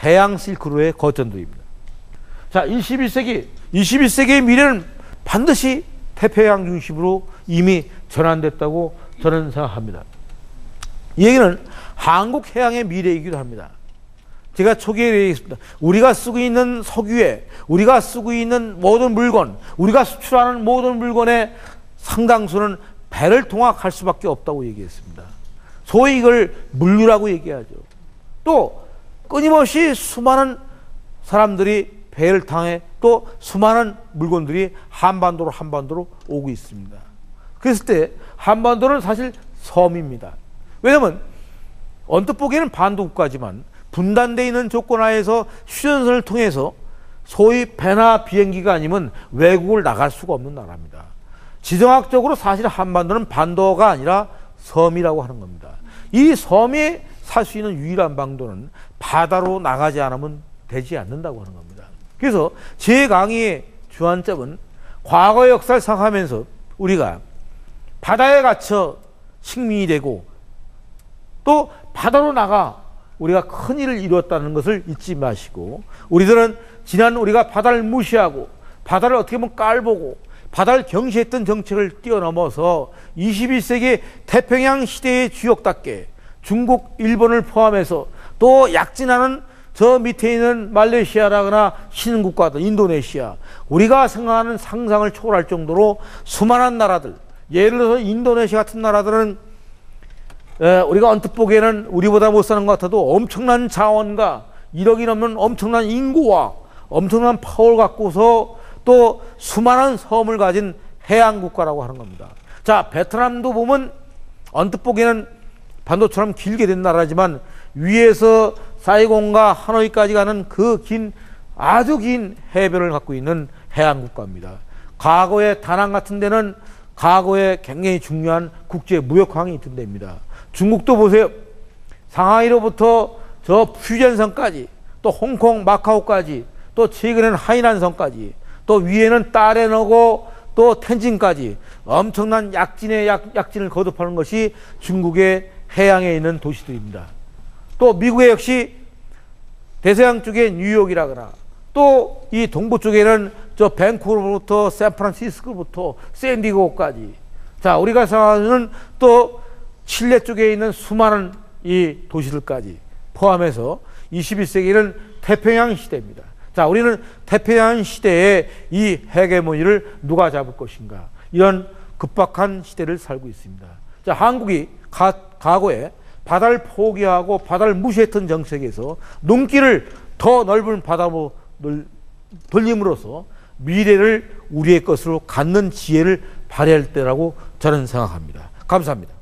해양 실크로드의 거점들입니다. 자, 21세기의 미래는 반드시 태평양 중심으로 이미 전환됐다고 저는 생각합니다. 이 얘기는 한국 해양의 미래이기도 합니다. 제가 초기에 얘기했습니다. 우리가 쓰고 있는 석유에, 우리가 쓰고 있는 모든 물건, 우리가 수출하는 모든 물건의 상당수는 배를 통학할 수밖에 없다고 얘기했습니다. 소위 이걸 물류라고 얘기하죠. 또 끊임없이 수많은 사람들이 배를 통해 또 수많은 물건들이 한반도로 오고 있습니다. 그랬을 때 한반도는 사실 섬입니다. 왜냐하면 언뜻 보기에는 반도 국가지만 분단되어 있는 조건 하에서 휴전선을 통해서 소위 배나 비행기가 아니면 외국을 나갈 수가 없는 나라입니다. 지정학적으로 사실 한반도는 반도가 아니라 섬이라고 하는 겁니다. 이 섬에 살 수 있는 유일한 방도는 바다로 나가지 않으면 되지 않는다고 하는 겁니다. 그래서 제 강의의 주안점은 과거의 역사를 생각하면서 우리가 바다에 갇혀 식민이 되고 또 바다로 나가 우리가 큰 일을 이루었다는 것을 잊지 마시고, 우리들은 지난 우리가 바다를 무시하고 바다를 어떻게 보면 깔보고 바다를 경시했던 정책을 뛰어넘어서 21세기 태평양 시대의 주역답게 중국, 일본을 포함해서 또 약진하는 저 밑에 있는 말레이시아라거나 신흥국가들, 인도네시아, 우리가 생각하는 상상을 초월할 정도로 수많은 나라들, 예를 들어서 인도네시아 같은 나라들은 우리가 언뜻 보기에는 우리보다 못 사는 것 같아도 엄청난 자원과 1억이 넘는 엄청난 인구와 엄청난 파워를 갖고서 또 수많은 섬을 가진 해양국가라고 하는 겁니다. 자, 베트남도 보면 언뜻 보기에는 반도처럼 길게 된 나라지만 위에서 사이공과 하노이까지 가는 그 아주 긴 해변을 갖고 있는 해양국가입니다. 과거에 다낭 같은 데는 과거에 굉장히 중요한 국제 무역항이 있던 데입니다. 중국도 보세요. 상하이로부터 저 퓨전성까지, 또 홍콩, 마카오까지, 또 최근에는 하이난성까지, 또 위에는 따레너고 또 텐진까지 엄청난 약진을 거듭하는 것이 중국의 해양에 있는 도시들입니다. 또 미국의 역시 대서양 쪽에 뉴욕이라거나 또 이 동부 쪽에는 저 밴쿠버부터 샌프란시스코부터 샌디에고까지, 자, 우리가 생각하는 또 칠레 쪽에 있는 수많은 이 도시들까지 포함해서 21세기는 태평양 시대입니다. 자, 우리는 태평양 시대의 이 헤게모니를 누가 잡을 것인가, 이런 급박한 시대를 살고 있습니다. 자, 한국이 과거에 바다를 포기하고 바다를 무시했던 정책에서 눈길을 더 넓은 바다로 돌림으로써 미래를 우리의 것으로 갖는 지혜를 발휘할 때라고 저는 생각합니다. 감사합니다.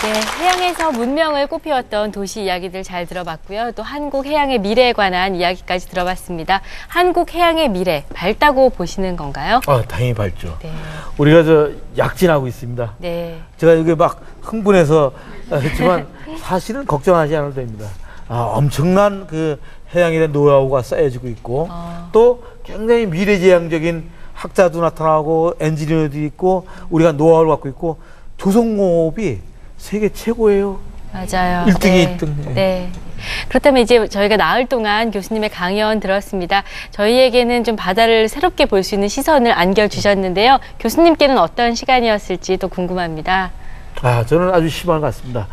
네, 해양에서 문명을 꽃피웠던 도시 이야기들 잘 들어봤고요. 또 한국 해양의 미래에 관한 이야기까지 들어봤습니다. 한국 해양의 미래 밝다고 보시는 건가요? 당연히 밝죠. 네. 우리가 약진하고 있습니다. 네. 제가 이게 막 흥분해서 했지만 사실은 걱정하지 않아도 됩니다. 엄청난 그 해양에 대한 노하우가 쌓여지고 있고 또 굉장히 미래지향적인 학자도 나타나고 엔지니어도 있고 우리가 노하우를 갖고 있고 조선공업이 세계 최고예요. 맞아요. 1등이 네. 1등. 네. 그렇다면 이제 저희가 나흘 동안 교수님의 강연 들었습니다. 저희에게는 좀 바다를 새롭게 볼 수 있는 시선을 안겨주셨는데요. 교수님께는 어떤 시간이었을지 또 궁금합니다. 저는 아주 희망을 갖습니다.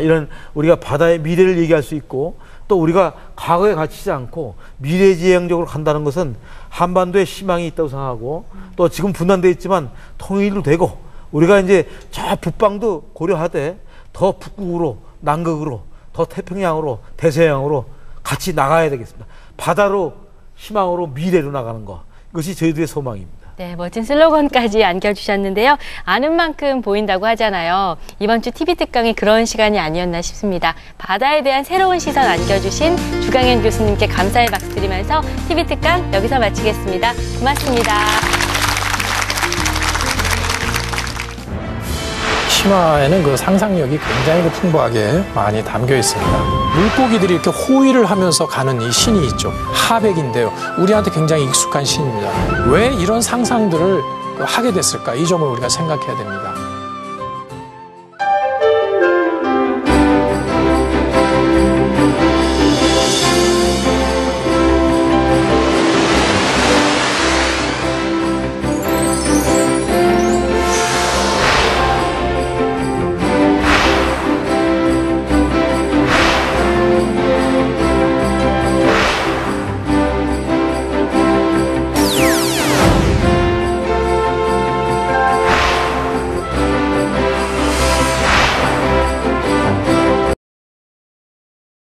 이런 우리가 바다의 미래를 얘기할 수 있고 또 우리가 과거에 갇히지 않고 미래지향적으로 간다는 것은 한반도에 희망이 있다고 생각하고 또 지금 분단되어 있지만 통일도 되고 우리가 이제 저 북방도 고려하되 더 북극으로, 남극으로, 더 태평양으로, 대서양으로 같이 나가야 되겠습니다. 바다로, 희망으로, 미래로 나가는 것. 이것이 저희들의 소망입니다. 네, 멋진 슬로건까지 안겨주셨는데요. 아는 만큼 보인다고 하잖아요. 이번 주 TV특강이 그런 시간이 아니었나 싶습니다. 바다에 대한 새로운 시선 안겨주신 주강현 교수님께 감사의 박수 드리면서 TV특강 여기서 마치겠습니다. 고맙습니다. 신화에는 그 상상력이 굉장히 풍부하게 많이 담겨 있습니다. 물고기들이 이렇게 호위를 하면서 가는 이 신이 있죠. 하백인데요. 우리한테 굉장히 익숙한 신입니다. 왜 이런 상상들을 하게 됐을까? 이 점을 우리가 생각해야 됩니다.